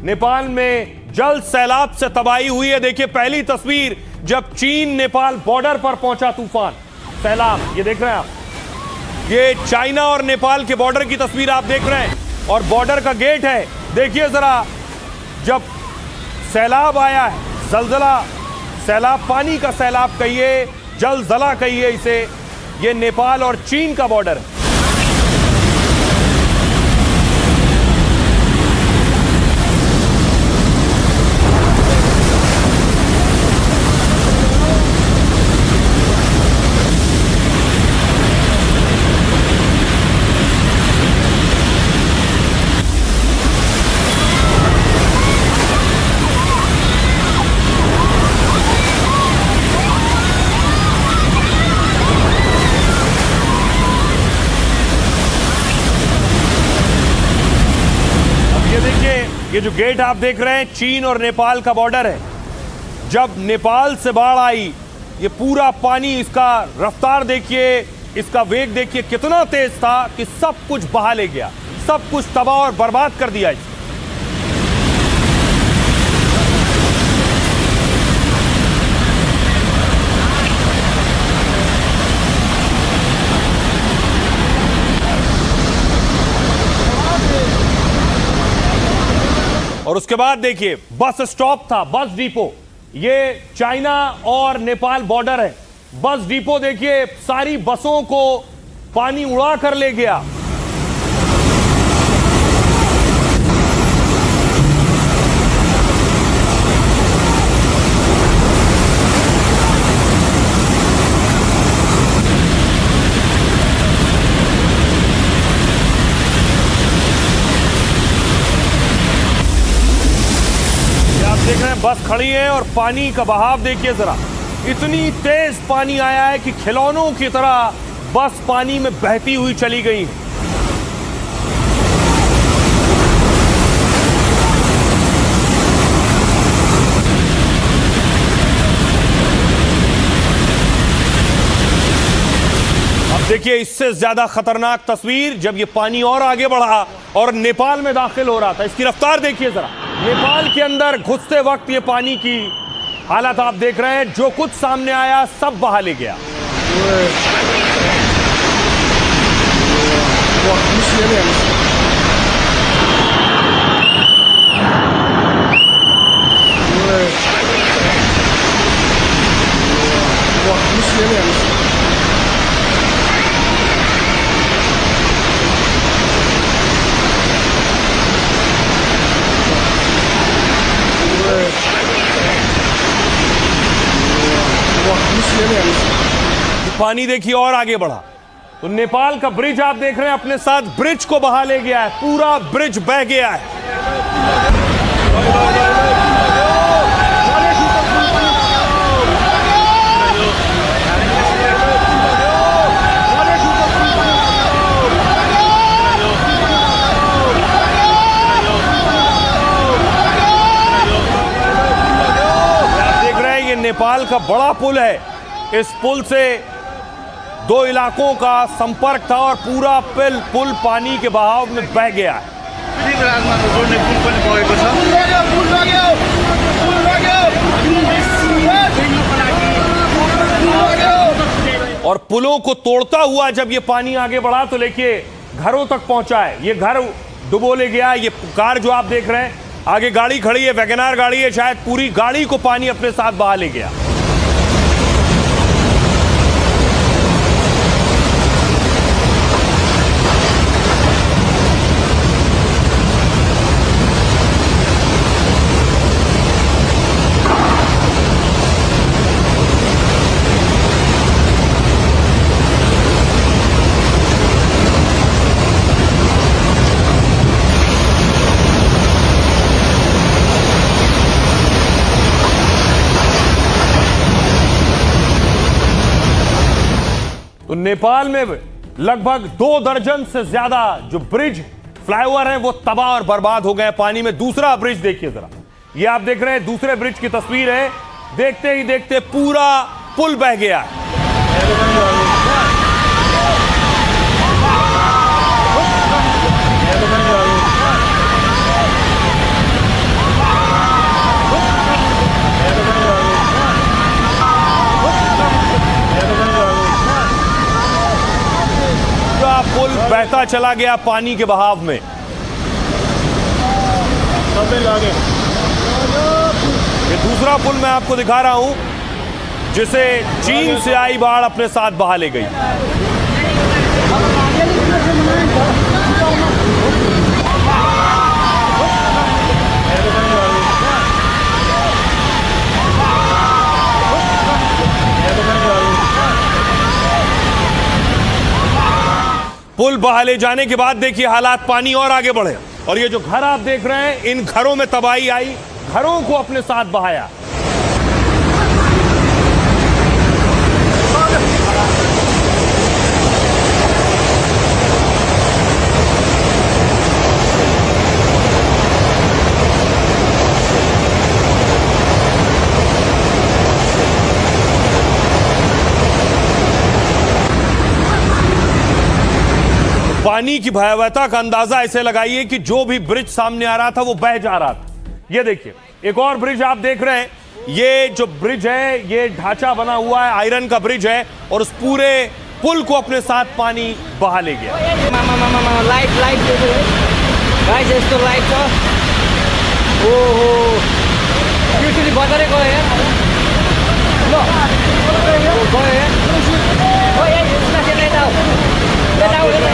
नेपाल में जल सैलाब से तबाही हुई है। देखिए पहली तस्वीर, जब चीन नेपाल बॉर्डर पर पहुंचा तूफान सैलाब, ये देख रहे हैं आप, ये चाइना और नेपाल के बॉर्डर की तस्वीर आप देख रहे हैं और बॉर्डर का गेट है। देखिए जरा, जब सैलाब आया है, जलजला सैलाब, पानी का सैलाब कहिए, जलजला कहिए इसे, ये नेपाल और चीन का बॉर्डर है। ये जो गेट आप देख रहे हैं, चीन और नेपाल का बॉर्डर है। जब नेपाल से बाढ़ आई, ये पूरा पानी, इसका रफ्तार देखिए, इसका वेग देखिए कितना तेज था कि सब कुछ बहा ले गया, सब कुछ तबाह और बर्बाद कर दिया इसने। और उसके बाद देखिए बस स्टॉप था, बस डिपो, ये चाइना और नेपाल बॉर्डर है। बस डिपो देखिए, सारी बसों को पानी उड़ा कर ले गया। देख रहे हैं बस खड़ी है और पानी का बहाव देखिए जरा, इतनी तेज पानी आया है कि खिलौनों की तरह बस पानी में बहती हुई चली गई है। अब देखिए इससे ज्यादा खतरनाक तस्वीर, जब ये पानी और आगे बढ़ा और नेपाल में दाखिल हो रहा था। इसकी रफ्तार देखिए जरा, नेपाल के अंदर घुसते वक्त ये पानी की हालत आप देख रहे हैं। जो कुछ सामने आया सब बहा ले गया। पानी देखिए और आगे बढ़ा तो नेपाल का ब्रिज आप देख रहे हैं अपने साथ ब्रिज को बहा ले गया है, पूरा ब्रिज बह गया है। आप देख रहे हैं ये नेपाल का बड़ा पुल है। इस पुल से दो इलाकों का संपर्क था और पूरा पुल पानी के बहाव में बह गया है। और पुलों को तोड़ता हुआ जब ये पानी आगे बढ़ा तो देखिए घरों तक पहुंचा है। ये घर डुबो ले गया। ये कार जो आप देख रहे हैं, आगे गाड़ी खड़ी है, वैगनार गाड़ी है, शायद पूरी गाड़ी को पानी अपने साथ बहा ले गया। तो नेपाल में लगभग 2 दर्जन से ज्यादा जो ब्रिज, फ्लाईओवर हैं वो तबाह और बर्बाद हो गए पानी में। दूसरा ब्रिज देखिए जरा, ये आप देख रहे हैं दूसरे ब्रिज की तस्वीर है। देखते ही देखते पूरा पुल बह गया है। बहता चला गया पानी के बहाव में। ये दूसरा पुल मैं आपको दिखा रहा हूं, जिसे चीन से आई बाढ़ अपने साथ बहा ले गई। पुल बहा ले जाने के बाद देखिए हालात पानी और आगे बढ़े, और ये जो घर आप देख रहे हैं, इन घरों में तबाही आई, घरों को अपने साथ बहाया। पानी की भयावहता का अंदाजा ऐसे लगाइए कि जो भी ब्रिज सामने आ रहा था वो बह जा रहा था। ये देखिए एक और ब्रिज आप देख रहे हैं, ये जो ब्रिज है ये ढांचा बना हुआ है, आयरन का ब्रिज है, और उस पूरे पुल को अपने साथ पानी बहा ले गया।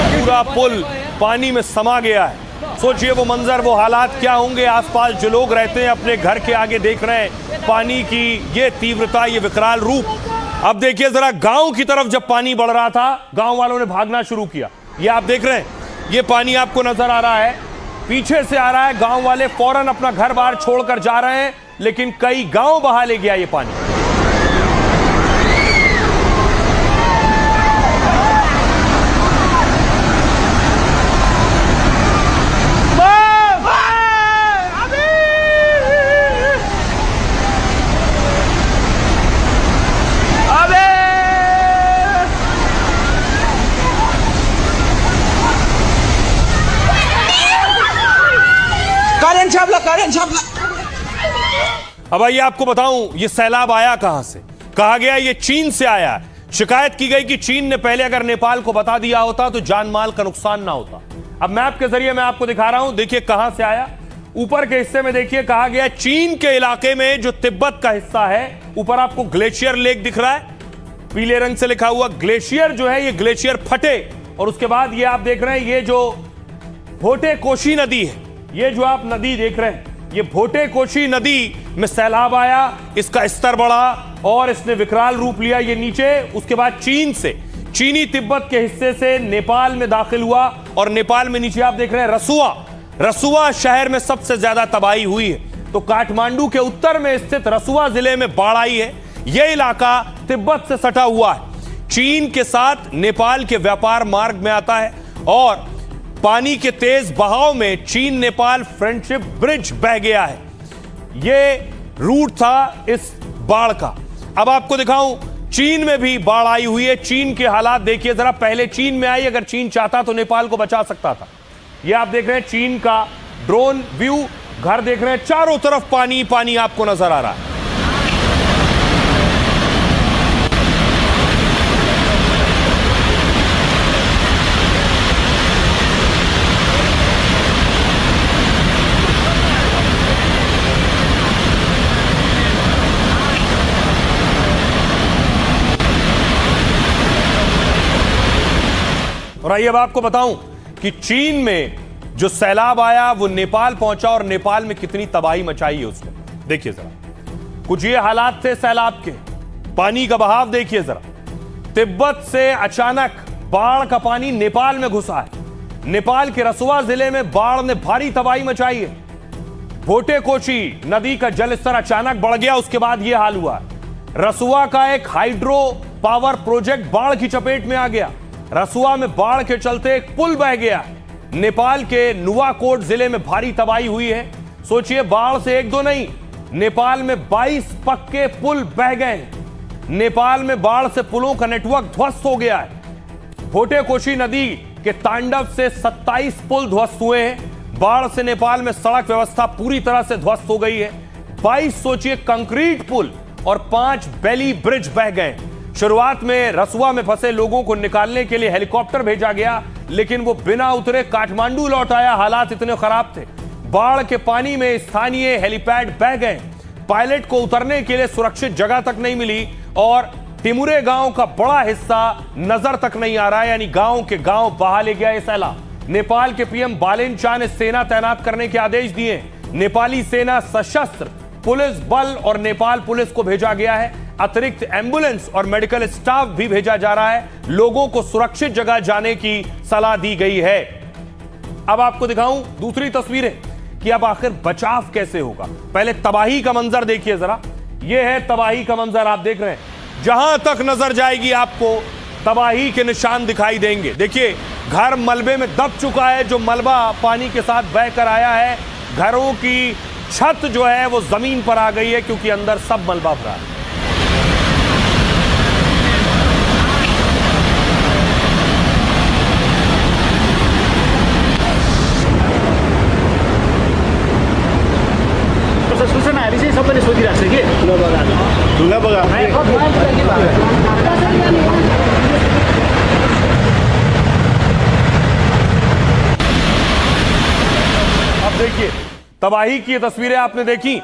पूरा पुल पानी में समा गया है। सोचिए वो मंजर, वो हालात क्या होंगे। आसपास जो लोग रहते हैं अपने घर के आगे देख रहे हैं पानी की ये तीव्रता, ये विकराल रूप। अब देखिए जरा गांव की तरफ जब पानी बढ़ रहा था, गांव वालों ने भागना शुरू किया। ये आप देख रहे हैं, ये पानी आपको नजर आ रहा है, पीछे से आ रहा है। गांव वाले फौरन अपना घर बार छोड़कर जा रहे हैं, लेकिन कई गांव बहा ले गया ये पानी। अब आइए आपको बताऊं ये सैलाब आया कहां से। कहा गया ये चीन से आया है। शिकायत की गई कि चीन ने पहले अगर नेपाल को बता दिया होता तो जान माल का नुकसान ना होता। अब मैप के जरिए मैं आपको दिखा रहा हूं, देखिए कहां से आया। ऊपर के हिस्से में देखिए कहा गया चीन के इलाके में जो तिब्बत का हिस्सा है, ऊपर आपको ग्लेशियर लेक दिख रहा है, पीले रंग से लिखा हुआ। ग्लेशियर जो है ये ग्लेशियर फटे, और उसके बाद ये आप देख रहे हैं ये जो भोटे कोशी नदी है, ये जो आप नदी देख रहे हैं, ये भोटे कोशी नदी में सैलाब आया, इसका स्तर बढ़ा और इसने विकराल रूप लिया ये नीचे। उसके बाद चीन से, चीनी तिब्बत के हिस्से से नेपाल में दाखिल हुआ, और नेपाल में नीचे आप देख रहे हैं रसुआ शहर में सबसे ज्यादा तबाही हुई है। तो काठमांडू के उत्तर में स्थित रसुआ जिले में बाढ़ आई है। यह इलाका तिब्बत से सटा हुआ है, चीन के साथ नेपाल के व्यापार मार्ग में आता है, और पानी के तेज बहाव में चीन नेपाल फ्रेंडशिप ब्रिज बह गया है। यह रूट था इस बाढ़ का। अब आपको दिखाऊं चीन में भी बाढ़ आई हुई है। चीन के हालात देखिए जरा। पहले चीन में आई, अगर चीन चाहता तो नेपाल को बचा सकता था। यह आप देख रहे हैं चीन का ड्रोन व्यू, घर देख रहे हैं, चारों तरफ पानी पानी आपको नजर आ रहा है। और आइए अब आपको बताऊं कि चीन में जो सैलाब आया वो नेपाल पहुंचा, और नेपाल में कितनी तबाही मचाई है उसने। देखिए जरा, कुछ ये हालात थे सैलाब के। पानी का बहाव देखिए जरा। तिब्बत से अचानक बाढ़ का पानी नेपाल में घुसा है। नेपाल के रसुआ जिले में बाढ़ ने भारी तबाही मचाई है। भोटे कोशी नदी का जलस्तर अचानक बढ़ गया, उसके बाद यह हाल हुआ। रसुआ का एक हाइड्रो पावर प्रोजेक्ट बाढ़ की चपेट में आ गया। रसुआ में बाढ़ के चलते एक पुल बह गया। नेपाल के नुवाकोट जिले में भारी तबाही हुई है। सोचिए बाढ़ से एक दो नहीं, नेपाल में 22 पक्के पुल बह गए। नेपाल में बाढ़ से पुलों का नेटवर्क ध्वस्त हो गया है। भोटे कोशी नदी के तांडव से 27 पुल ध्वस्त हुए हैं। बाढ़ से नेपाल में सड़क व्यवस्था पूरी तरह से ध्वस्त हो गई है। 22 सोचिए कंक्रीट पुल और 5 बेली ब्रिज बह गए। शुरुआत में रसुआ में फंसे लोगों को निकालने के लिए हेलीकॉप्टर भेजा गया, लेकिन वो बिना उतरे काठमांडू लौट आया। हालात इतने खराब थे, बाढ़ के पानी में स्थानीय हेलीपैड बह गए। पायलट को उतरने के लिए सुरक्षित जगह तक नहीं मिली और टिमुरे गांव का बड़ा हिस्सा नजर तक नहीं आ रहा है, यानी गांव के गांव बहा ले गया ये सैलाब। नेपाल के पीएम बालेन शाह ने सेना तैनात करने के आदेश दिए। नेपाली सेना, सशस्त्र पुलिस बल और नेपाल पुलिस को भेजा गया है। अतिरिक्त एम्बुलेंस और मेडिकल स्टाफ भी भेजा जा रहा है। लोगों को सुरक्षित जगह जाने की सलाह दी गई है। अब आपको दिखाऊं दूसरी तस्वीरें कि अब आखिर बचाव कैसे होगा। पहले तबाही का मंजर देखिए जरा। यह है तबाही का मंजर, आप देख रहे हैं। जहां तक नजर जाएगी आपको तबाही के निशान दिखाई देंगे। देखिए, घर मलबे में दब चुका है। जो मलबा पानी के साथ बहकर आया है, घरों की छत जो है वो जमीन पर आ गई है क्योंकि अंदर सब मलबा भरा है। सूचनाहरू चाहिँ सबैले सोधिरहेको छ कि ढुङ्गा बगा अब देखिए तबाही की ये तस्वीरें आपने देखी।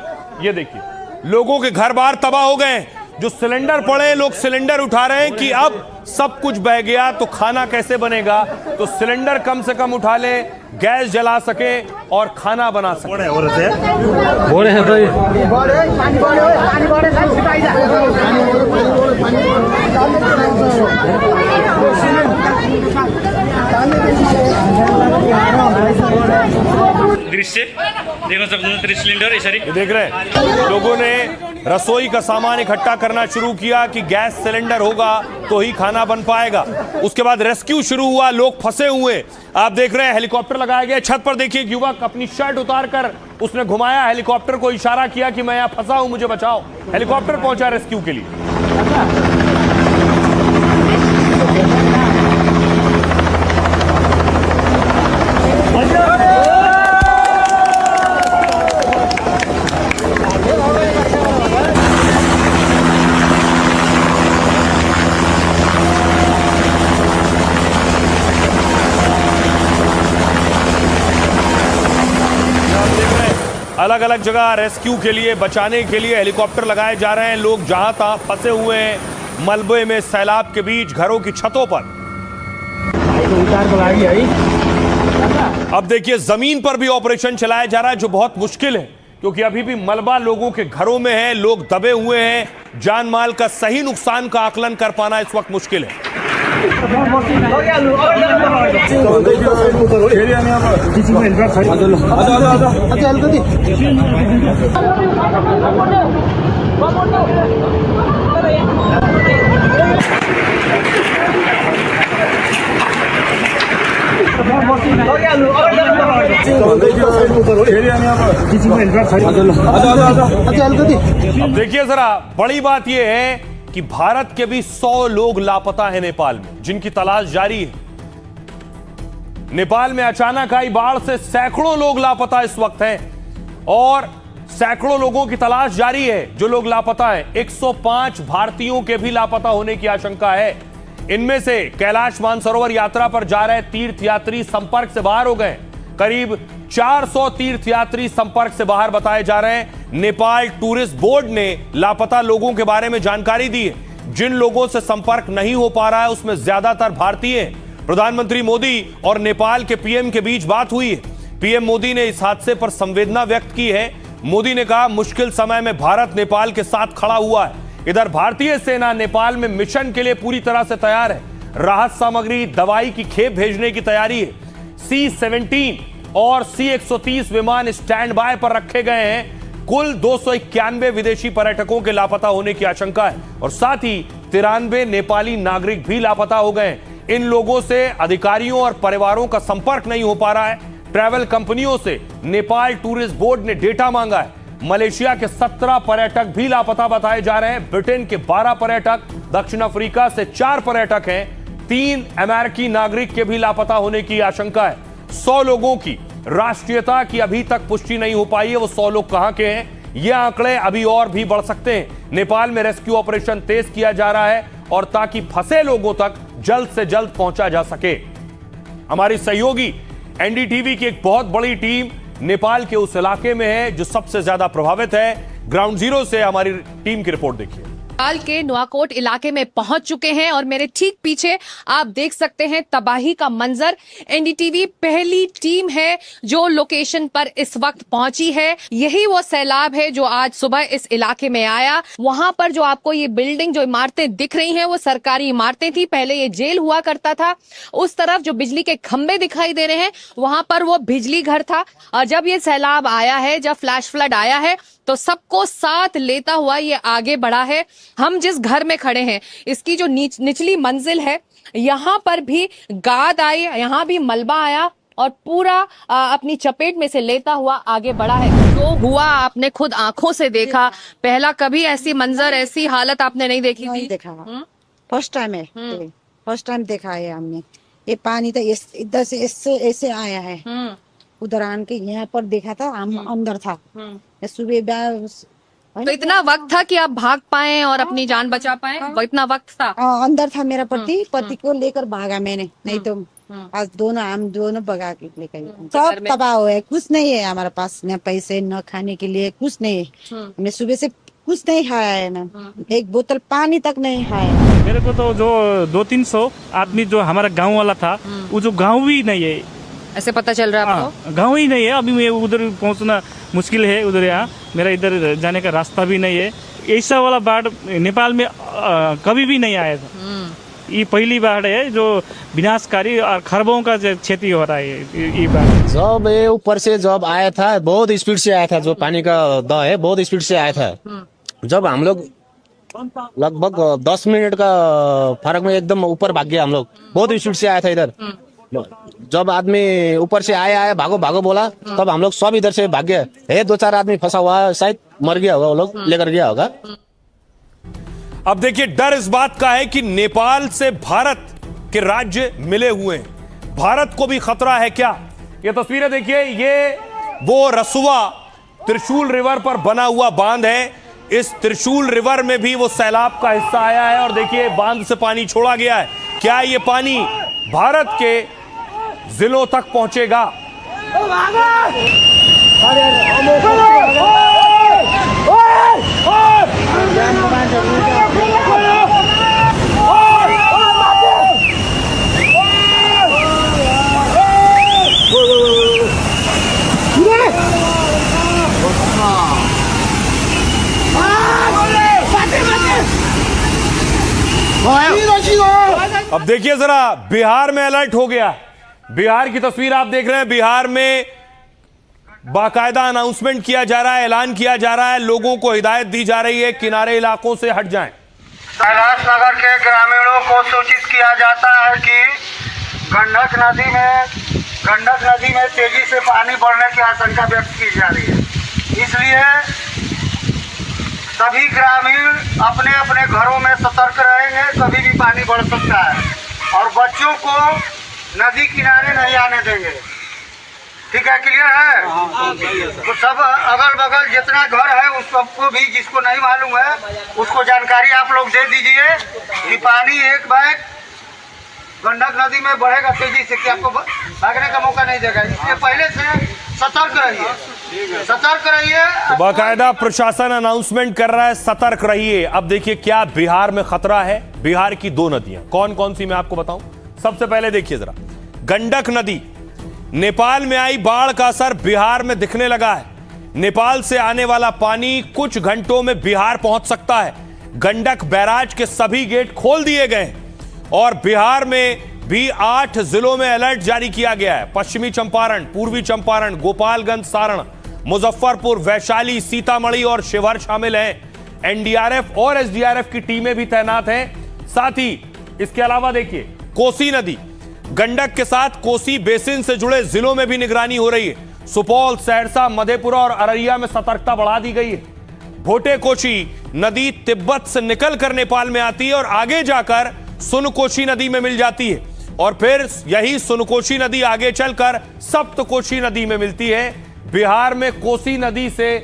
ये देखिए लोगों के घर बार तबाह हो गए। जो सिलेंडर पड़े हैं, लोग सिलेंडर उठा रहे हैं कि अब सब कुछ बह गया तो खाना कैसे बनेगा। तो सिलेंडर कम से कम उठा ले, गैस जला सके और खाना बना सके। दृश्य देख्न सक्नुहुन्छ सिलिन्डर यसरी देख रहे हैं, लोगों ने रसोई का सामान इकट्ठा करना शुरू किया कि गैस सिलेंडर होगा तो ही खाना बन पाएगा। उसके बाद रेस्क्यू शुरू हुआ, लोग फंसे हुए। आप देख रहे हैं हेलीकॉप्टर लगाया गया। छत पर देखिए, युवक अपनी शर्ट उतार कर उसने घुमाया, हेलीकॉप्टर को इशारा किया कि मैं यहाँ फंसा हूं, मुझे बचाओ। हेलीकॉप्टर पहुंचा रेस्क्यू के लिए। अलग अलग जगह रेस्क्यू के लिए, बचाने के लिए हेलीकॉप्टर लगाए जा रहे हैं। लोग जहां तहां फंसे हुए हैं मलबे में, सैलाब के बीच, घरों की छतों पर। अब देखिए जमीन पर भी ऑपरेशन चलाया जा रहा है, जो बहुत मुश्किल है क्योंकि अभी भी मलबा लोगों के घरों में है, लोग दबे हुए हैं। जान माल का सही नुकसान का आकलन कर पाना इस वक्त मुश्किल है। अब देखिए जरा, बड़ी बात यह है कि भारत के भी 100 लोग लापता हैं नेपाल में, जिनकी तलाश जारी है। नेपाल में अचानक आई बाढ़ से सैकड़ों लोग लापता इस वक्त हैं और सैकड़ों लोगों की तलाश जारी है। जो लोग लापता हैं, 105 भारतीयों के भी लापता होने की आशंका है। इनमें से कैलाश मानसरोवर यात्रा पर जा रहे तीर्थयात्री संपर्क से बाहर हो गए। करीब 400 तीर्थयात्री संपर्क से बाहर बताए जा रहे हैं। नेपाल टूरिस्ट बोर्ड ने लापता लोगों के बारे में जानकारी दी है। जिन लोगों से संपर्क नहीं हो पा रहा है उसमें ज्यादातर भारतीय हैं। प्रधानमंत्री मोदी और नेपाल के पीएम के बीच बात हुई है। पीएम मोदी ने इस हादसे पर संवेदना व्यक्त की है। मोदी ने कहा, मुश्किल समय में भारत नेपाल के साथ खड़ा हुआ है। इधर भारतीय सेना नेपाल में मिशन के लिए पूरी तरह से तैयार है। राहत सामग्री, दवाई की खेप भेजने की तैयारी है। C-17 और C-130 विमान स्टैंड बाय पर रखे गए हैं। कुल 291 विदेशी पर्यटकों के लापता होने की आशंका है और साथ ही 93 नेपाली नागरिक भी लापता हो गए। इन लोगों से अधिकारियों और परिवारों का संपर्क नहीं हो पा रहा है। ट्रैवल कंपनियों से नेपाल टूरिस्ट बोर्ड ने डेटा मांगा है। मलेशिया के 17 पर्यटक भी लापता बताए जा रहे हैं। ब्रिटेन के 12 पर्यटक, दक्षिण अफ्रीका से 4 पर्यटक हैं। 3 अमेरिकी नागरिक के भी लापता होने की आशंका है। 100 लोगों की राष्ट्रीयता की अभी तक पुष्टि नहीं हो पाई है। वो 100 लोग कहां के हैं, ये आंकड़े अभी और भी बढ़ सकते हैं। नेपाल में रेस्क्यू ऑपरेशन तेज किया जा रहा है और ताकि फंसे लोगों तक जल्द से जल्द पहुंचा जा सके। हमारी सहयोगी एनडीटीवी की एक बहुत बड़ी टीम नेपाल के उस इलाके में है जो सबसे ज्यादा प्रभावित है। ग्राउंड जीरो से हमारी टीम की रिपोर्ट देखिए। नेपाल के नुआकोट इलाके में पहुंच चुके हैं और मेरे ठीक पीछे आप देख सकते हैं तबाही का मंजर। एनडीटीवी पहली टीम है जो लोकेशन पर इस वक्त पहुंची है। यही वो सैलाब है जो आज सुबह इस इलाके में आया। वहां पर जो आपको ये बिल्डिंग जो इमारतें दिख रही हैं वो सरकारी इमारतें थी, पहले ये जेल हुआ करता था। उस तरफ जो बिजली के खंभे दिखाई दे रहे हैं वहां पर वो बिजली घर था। और जब ये सैलाब आया है, जब फ्लैश फ्लड आया है, तो सबको साथ लेता हुआ ये आगे बढ़ा है। हम जिस घर में खड़े हैं इसकी जो निचली मंजिल है, यहाँ पर भी गाद आई, यहाँ भी मलबा आया और पूरा अपनी चपेट में से लेता हुआ आगे बढ़ा है। जो हुआ आपने खुद आंखों से देखा। पहला कभी ऐसी मंजर, ऐसी हालत आपने नहीं देखी नहीं थी? देखा, फर्स्ट टाइम है। फर्स्ट टाइम देखा है हमने। ये पानी तो इधर से ऐसे आया है, उधर आन के यहाँ पर देखा था, हम अंदर था। सुबह तो इतना वक्त था कि आप भाग पाए और अपनी जान बचा पाए? वो इतना वक्त था? अंदर था मेरा पति को लेकर भागा मैंने, नहीं तो आज हम दोनों भगा के लेकर। सब तबाह हुआ है, कुछ नहीं है हमारे पास, न पैसे न खाने के लिए कुछ नहीं है। हमने सुबह से कुछ नहीं खाया है ना, एक बोतल पानी तक नहीं खाया। मेरे को तो जो 200-300 आदमी जो हमारा गांव वाला था, वो जो गांव भी नहीं है, ऐसे पता चल रहा है आपको? गांव ही नहीं है। अभी मैं उधर पहुंचना मुश्किल है, उधर यहाँ मेरा इधर जाने का रास्ता भी नहीं है। ऐसा वाला बाढ़ नेपाल में कभी भी नहीं आया था। ये पहली बाढ़ है जो विनाशकारी और खरबों का क्षति हो रहा है ये बाढ़। जब ये ऊपर से जब आया था बहुत स्पीड से आया था, जो पानी का दह है बहुत स्पीड से आया था। जब हम लोग लगभग 10 मिनट का फर्क में एकदम ऊपर भाग गया, हम लोग बहुत स्पीड से आया था इधर। जब आदमी ऊपर से आया भागो भागो बोला, तब हम लोग सब इधर से भाग गए। 2-4 आदमी फंसा हुआ है, शायद मर गया होगा, वो लोग लेकर गया होगा। अब देखिए, डर इस बात का है कि नेपाल से भारत के राज्य मिले हुए हैं, भारत को भी खतरा है क्या? ये तस्वीरें देखिए, ये वो रसुआ त्रिशूल रिवर पर बना हुआ बांध है। इस त्रिशूल रिवर में भी वो सैलाब का हिस्सा आया है और देखिए बांध से पानी छोड़ा गया है। क्या ये पानी भारत के जिलों तक पहुंचेगा? अब देखिए जरा, बिहार में अलर्ट हो गया। बिहार की तस्वीर आप देख रहे हैं। बिहार में बाकायदा अनाउंसमेंट किया जा रहा है, ऐलान किया जा रहा है, लोगों को हिदायत दी जा रही है किनारे इलाकों से हट जाएं। कैलाश नगर के ग्रामीणों को सूचित किया जाता है कि गंडक नदी में तेजी से पानी बढ़ने की आशंका व्यक्त की जा रही है। इसलिए सभी ग्रामीण अपने अपने घरों में सतर्क रहेंगे, कभी भी पानी बढ़ सकता है और बच्चों को नदी किनारे नहीं आने देंगे। ठीक है, क्लियर है? तो सब अगल बगल जितना घर है उस सबको भी, जिसको नहीं मालूम है उसको जानकारी आप लोग दे दीजिए कि पानी एक बैग गंडक नदी में बढ़ेगा तेजी से, कि आपको भागने का मौका नहीं देगा। इसलिए पहले से सतर्क रहिए, सतर्क रहिए। तो बाकायदा प्रशासन अनाउंसमेंट कर रहा है, सतर्क रहिए। अब देखिए क्या बिहार में खतरा है। बिहार की 2 नदियां कौन कौन सी मैं आपको बताऊं। सबसे पहले देखिए जरा, गंडक नदी, नेपाल में आई बाढ़ का असर बिहार में दिखने लगा है। नेपाल से आने वाला पानी कुछ घंटों में बिहार पहुंच सकता है। गंडक बैराज के सभी गेट खोल दिए गए हैं और बिहार में भी 8 जिलों में अलर्ट जारी किया गया है। पश्चिमी चंपारण, पूर्वी चंपारण, गोपालगंज, सारण, मुजफ्फरपुर, वैशाली, सीतामढ़ी और शिवहर शामिल हैं। एनडीआरएफ और एसडीआरएफ की टीमें भी तैनात हैं। साथ ही इसके अलावा देखिए, कोसी नदी, गंडक के साथ कोसी बेसिन से जुड़े जिलों में भी निगरानी हो रही है। सुपौल, सहरसा, मधेपुरा और अररिया में सतर्कता बढ़ा दी गई है। भोटे-कोशी नदी तिब्बत से निकलकर नेपाल में आती है और आगे जाकर सुनकोशी नदी में मिल जाती है और फिर यही सुनकोशी नदी आगे चलकर सप्तकोशी नदी में मिलती है। बिहार में कोसी नदी से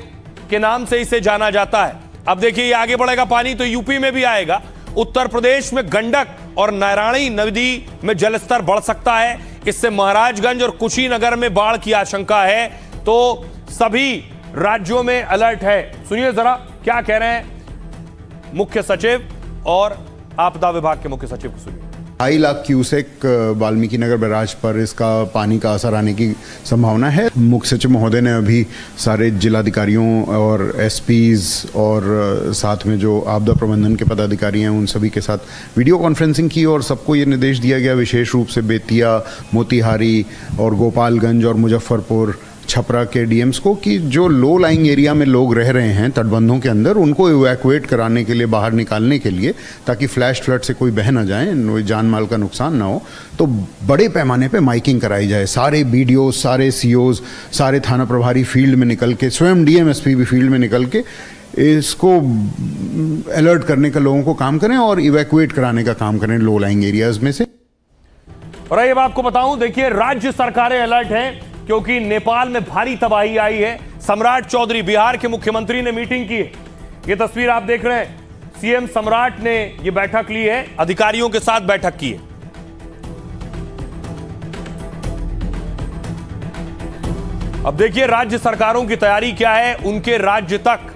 के नाम से इसे जाना जाता है। अब देखिए ये आगे बढ़ेगा पानी तो यूपी में भी आएगा। उत्तर प्रदेश में गंडक और नारायणी नदी में जलस्तर बढ़ सकता है। इससे महाराजगंज और कुशीनगर में बाढ़ की आशंका है, तो सभी राज्यों में अलर्ट है। सुनिए जरा क्या कह रहे हैं मुख्य सचिव और आपदा विभाग के मुख्य सचिव को सुनिए। 2.5 लाख क्यूसेक वाल्मीकि नगर बैराज पर इसका पानी का असर आने की संभावना है। मुख्य सचिव महोदय ने अभी सारे जिलाधिकारियों और एसपीज और साथ में जो आपदा प्रबंधन के पदाधिकारी हैं उन सभी के साथ वीडियो कॉन्फ्रेंसिंग की और सबको ये निर्देश दिया गया, विशेष रूप से बेतिया, मोतिहारी और गोपालगंज और मुजफ्फरपुर, छपरा के डीएम्स को, कि जो लो लाइंग एरिया में लोग रह रहे हैं तटबंधों के अंदर, उनको इवैक्यूएट कराने के लिए, बाहर निकालने के लिए, ताकि फ्लैश फ्लड से कोई बह ना जाए, जान माल का नुकसान ना हो। तो बड़े पैमाने पे माइकिंग कराई जाए। सारे बीडीओ, सारे सीओज, सारे थाना प्रभारी फील्ड में निकल के, स्वयं डीएमएसपी भी फील्ड में निकल के इसको अलर्ट करने का लोगों को काम करें और इवैक्यूएट कराने का काम करें लो लाइंग एरियाज में से। और अब आपको बताऊं, देखिए राज्य सरकारें अलर्ट हैं क्योंकि नेपाल में भारी तबाही आई है। सम्राट चौधरी, बिहार के मुख्यमंत्री ने मीटिंग की है। ये तस्वीर आप देख रहे हैं, सीएम सम्राट ने ये बैठक ली है, अधिकारियों के साथ बैठक की है। अब देखिए राज्य सरकारों की तैयारी क्या है। उनके राज्य तक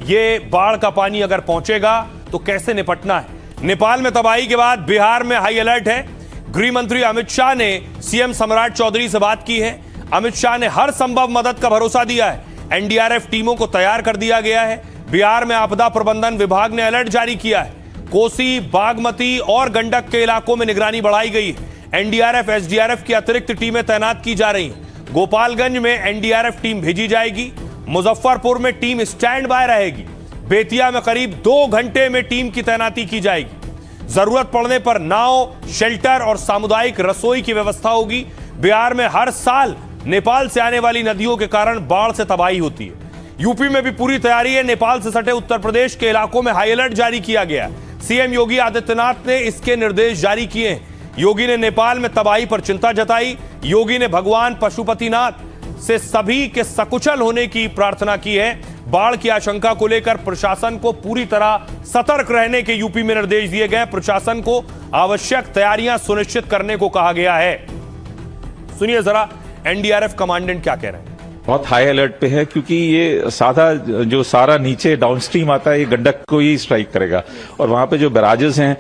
ये बाढ़ का पानी अगर पहुंचेगा तो कैसे निपटना है। नेपाल में तबाही के बाद बिहार में हाई अलर्ट है। गृह मंत्री अमित शाह ने सीएम सम्राट चौधरी से बात की है। अमित शाह ने हर संभव मदद का भरोसा दिया है। एनडीआरएफ टीमों को तैयार कर दिया गया है। बिहार में आपदा प्रबंधन विभाग ने अलर्ट जारी किया है। कोसी, बागमती और गंडक के इलाकों में निगरानी बढ़ाई गई है। एनडीआरएफ, एसडीआरएफ की अतिरिक्त टीमें तैनात की जा रही हैं। गोपालगंज में एनडीआरएफ टीम भेजी जाएगी। मुजफ्फरपुर में टीम स्टैंड बाय रहेगी। बेतिया में करीब 2 घंटे में टीम की तैनाती की जाएगी। जरूरत पड़ने पर नाव, शेल्टर और सामुदायिक रसोई की व्यवस्था होगी। बिहार में हर साल नेपाल से आने वाली नदियों के कारण बाढ़ से तबाही होती है। यूपी में भी पूरी तैयारी है। नेपाल से सटे उत्तर प्रदेश के इलाकों में हाई अलर्ट जारी किया गया है। सीएम योगी आदित्यनाथ ने इसके निर्देश जारी किए हैं। योगी ने नेपाल में तबाही पर चिंता जताई। योगी ने भगवान पशुपतिनाथ से सभी के सकुशल होने की प्रार्थना की है। बाढ़ की आशंका को लेकर प्रशासन को पूरी तरह सतर्क रहने के यूपी में निर्देश दिए गए। प्रशासन को आवश्यक तैयारियां सुनिश्चित करने को कहा गया है। सुनिए जरा एनडीआरएफ कमांडेंट क्या कह रहे हैं। बहुत हाई अलर्ट पे है क्योंकि ये साधा जो सारा नीचे डाउनस्ट्रीम आता है ये गंडक को ही स्ट्राइक करेगा और वहां पे जो बैराजेस हैं,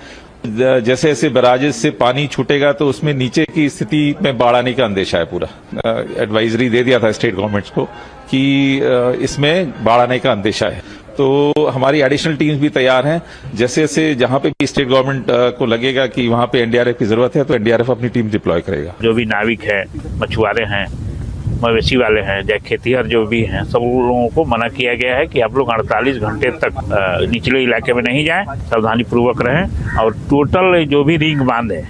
जैसे जैसे बैराजेस से पानी छूटेगा तो उसमें नीचे की स्थिति में बाढ़ आने का अंदेशा है। पूरा एडवाइजरी दे दिया था स्टेट गवर्नमेंट्स को कि इसमें बाढ़ आने का अंदेशा है। तो हमारी एडिशनल टीम्स भी तैयार हैं। जैसे जैसे जहां पे भी स्टेट गवर्नमेंट को लगेगा कि वहां पे एनडीआरएफ की जरूरत है तो एनडीआरएफ अपनी टीम डिप्लॉय करेगा। जो भी नाविक है, मछुआरे हैं, मवेशी वाले हैं, या खेतीहर जो भी हैं, सब लोगों को मना किया गया है कि आप लोग 48 घंटे तक निचले इलाके में नहीं जाएं, सावधानी पूर्वक रहें। और टोटल जो भी रिंग बांध है,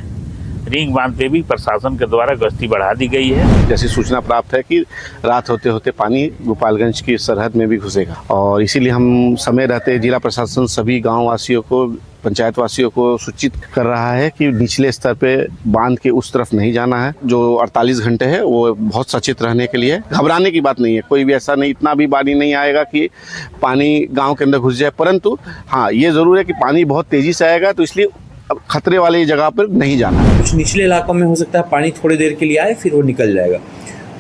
रिंग बांध पे भी प्रशासन के द्वारा गश्ती बढ़ा दी गई है। जैसी सूचना प्राप्त है कि रात होते होते पानी गोपालगंज की सरहद में भी घुसेगा और इसीलिए हम समय रहते जिला प्रशासन सभी गांव वासियों को, पंचायत वासियों को सूचित कर रहा है कि निचले स्तर पे बांध के उस तरफ नहीं जाना है। जो 48 घंटे है वो बहुत सचेत रहने के लिए, घबराने की बात नहीं है। कोई भी ऐसा नहीं, इतना भी पानी नहीं आएगा कि पानी गाँव के अंदर घुस जाए, परंतु हाँ ये जरूर है कि पानी बहुत तेजी से आएगा, तो इसलिए अब खतरे वाली जगह पर नहीं जाना। कुछ निचले इलाकों में हो सकता है पानी थोड़ी देर के लिए आए फिर वो निकल जाएगा।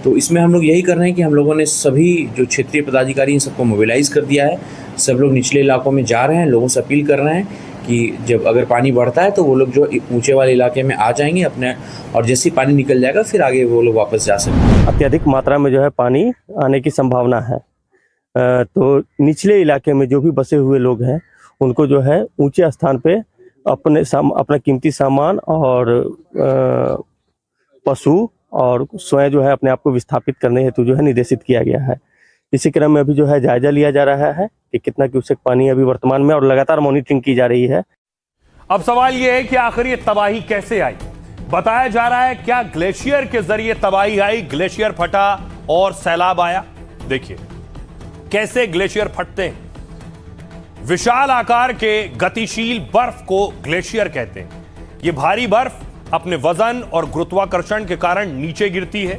तो इसमें हम लोग यही कर रहे हैं कि हम लोगों ने सभी जो क्षेत्रीय पदाधिकारी हैं सबको मोबिलाइज कर दिया है। सब लोग निचले इलाकों में जा रहे हैं, लोगों से अपील कर रहे हैं कि जब अगर पानी बढ़ता है तो वो लोग जो ऊंचे वाले इलाके में आ जाएंगे अपने, और जैसे ही पानी निकल जाएगा फिर आगे वो लोग वापस जा सकते। अत्यधिक मात्रा में जो है पानी आने की संभावना है, तो निचले इलाके में जो भी बसे हुए लोग हैं उनको जो है ऊंचे स्थान पे अपना कीमती सामान और पशु और स्वयं जो है अपने आप को विस्थापित करने हेतु जो है निर्देशित किया गया है। इसी क्रम में अभी जो है जायजा लिया जा रहा है कि कितना क्यूसेक पानी अभी वर्तमान में, और लगातार मॉनिटरिंग की जा रही है। अब सवाल यह है कि आखिर ये तबाही कैसे आई। बताया जा रहा है क्या ग्लेशियर के जरिए तबाही आई, ग्लेशियर फटा और सैलाब आया। देखिए कैसे ग्लेशियर फटते हैं। विशाल आकार के गतिशील बर्फ को ग्लेशियर कहते हैं। यह भारी बर्फ अपने वजन और गुरुत्वाकर्षण के कारण नीचे गिरती है।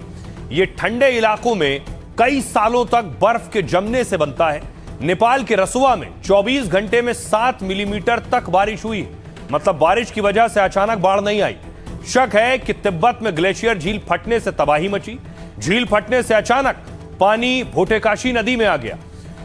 यह ठंडे इलाकों में कई सालों तक बर्फ के जमने से बनता है। नेपाल के रसुआ में 24 घंटे में 7 मिलीमीटर तक बारिश हुई। मतलब बारिश की वजह से अचानक बाढ़ नहीं आई। शक है कि तिब्बत में ग्लेशियर झील फटने से तबाही मची। झील फटने से अचानक पानी भोटेकाशी नदी में आ गया।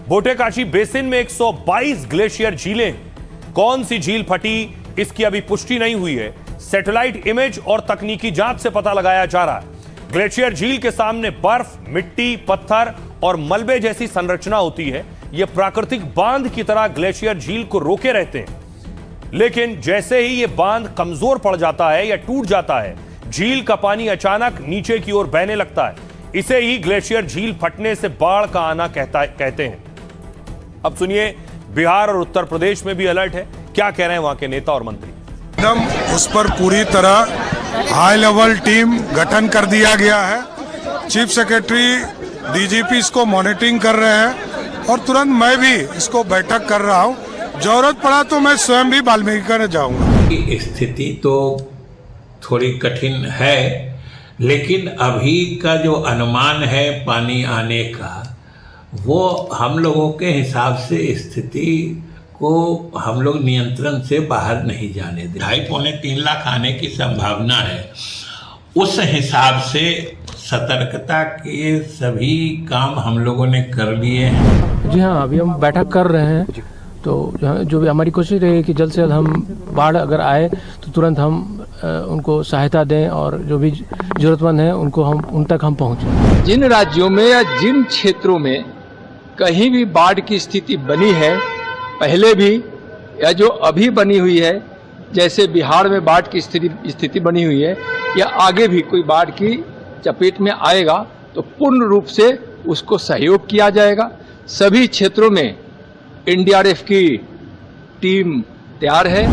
भोटेकाशी बेसिन में 122 ग्लेशियर झीलें हैं। कौन सी झील फटी इसकी अभी पुष्टि नहीं हुई है। सैटेलाइट इमेज और तकनीकी जांच से पता लगाया जा रहा है। ग्लेशियर झील के सामने बर्फ, मिट्टी, पत्थर और मलबे जैसी संरचना होती है। यह प्राकृतिक बांध की तरह ग्लेशियर झील को रोके रहते हैं, लेकिन जैसे ही यह बांध कमजोर पड़ जाता है या टूट जाता है, झील का पानी अचानक नीचे की ओर बहने लगता है। इसे ही ग्लेशियर झील फटने से बाढ़ का आना कहते हैं। अब सुनिए, बिहार और उत्तर प्रदेश में भी अलर्ट है। क्या कह रहे हैं वहां के नेता और मंत्री। एकदम उस पर पूरी तरह हाई लेवल टीम गठन कर दिया गया है। चीफ सेक्रेटरी, डीजीपी इसको मॉनिटरिंग कर रहे हैं और तुरंत मैं भी इसको बैठक कर रहा हूँ। जरूरत पड़ा तो मैं स्वयं भी वाल्मीकि कर जाऊंगा। स्थिति तो थोड़ी कठिन है, लेकिन अभी का जो अनुमान है पानी आने का, वो हम लोगों के हिसाब से स्थिति को हम लोग नियंत्रण से बाहर नहीं जाने दें। 2.5-3 लाख आने की संभावना है। उस हिसाब से सतर्कता के सभी काम हम लोगों ने कर लिए हैं। जी हाँ, अभी हम बैठक कर रहे हैं, तो जो भी हमारी कोशिश रहेगी कि जल्द से जल्द हम बाढ़ अगर आए तो तुरंत हम उनको सहायता दें और जो भी जरूरतमंद है उन तक हम पहुँचें। जिन राज्यों में या जिन क्षेत्रों में कहीं भी बाढ़ की स्थिति बनी है, पहले भी या जो अभी बनी हुई है, जैसे बिहार में बाढ़ की स्थिति बनी हुई है, या आगे भी कोई बाढ़ की चपेट में आएगा तो पूर्ण रूप से उसको सहयोग किया जाएगा। सभी क्षेत्रों में एनडीआरएफ की टीम तैयार है।